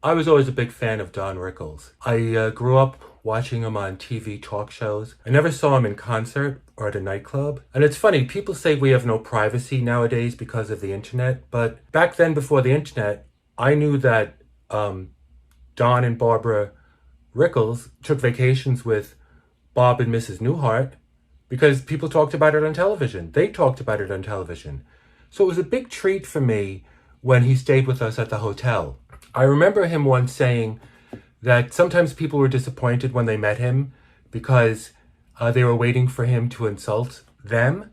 I was always a big fan of Don Rickles. I grew up watching him on TV talk shows. I never saw him in concert or at a nightclub. And it's funny, people say we have no privacy nowadays because of the internet. But back then, before the internet, I knew that Don and Barbara Rickles took vacations with Bob and Mrs. Newhart because people talked about it on television. They talked about it on television. So it was a big treat for me when he stayed with us at the hotel. I remember him once saying that sometimes people were disappointed when they met him because they were waiting for him to insult them.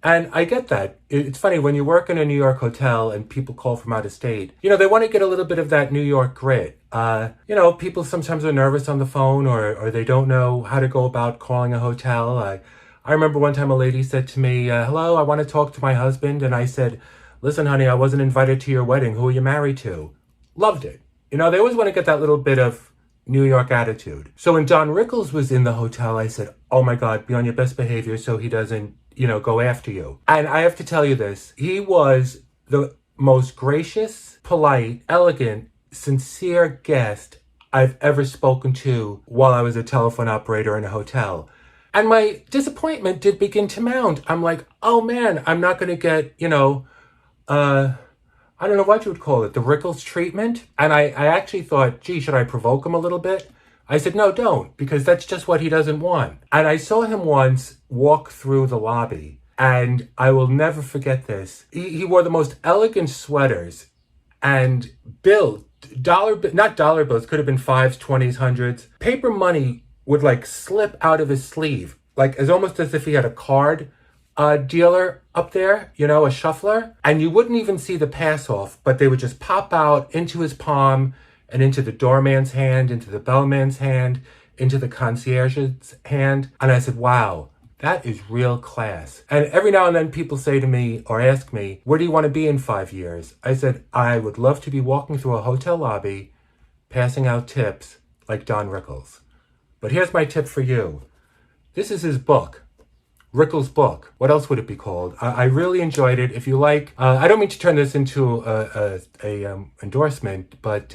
And I get that. It's funny, when you work in a New York hotel and people call from out of state, they want to get a little bit of that New York grit. People sometimes are nervous on the phone or they don't know how to go about calling a hotel. I remember one time a lady said to me, hello, I want to talk to my husband. And I said, listen, honey, I wasn't invited to your wedding. Who are you married to? Loved it. They always want to get that little bit of New York attitude. So when Don Rickles was in the hotel, I said, oh my God, be on your best behavior so he doesn't, go after you. And I have to tell you this, he was the most gracious, polite, elegant, sincere guest I've ever spoken to while I was a telephone operator in a hotel. And my disappointment did begin to mount. I'm like, oh man, I'm not going to get, I don't know what you would call it, the Rickles treatment. And I actually thought, gee, should I provoke him a little bit? I said, no, don't, because that's just what he doesn't want. And I saw him once walk through the lobby, and I will never forget this. He wore the most elegant sweaters and bills, not dollar bills, could have been fives, 20s, hundreds. Paper money would like slip out of his sleeve, like as almost as if he had a card dealer up there, a shuffler, and you wouldn't even see the pass off, but they would just pop out into his palm and into the doorman's hand, into the bellman's hand, into the concierge's hand. And I said, wow, that is real class. And every now and then people say to me or ask me, where do you want to be in 5 years? I said, I would love to be walking through a hotel lobby, passing out tips like Don Rickles. But here's my tip for you. This is his book. Rickles' book. What else would it be called? I really enjoyed it. If you like, I don't mean to turn this into a endorsement, but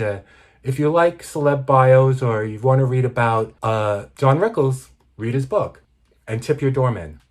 if you like celeb bios or you want to read about Don Rickles, read his book and tip your doorman.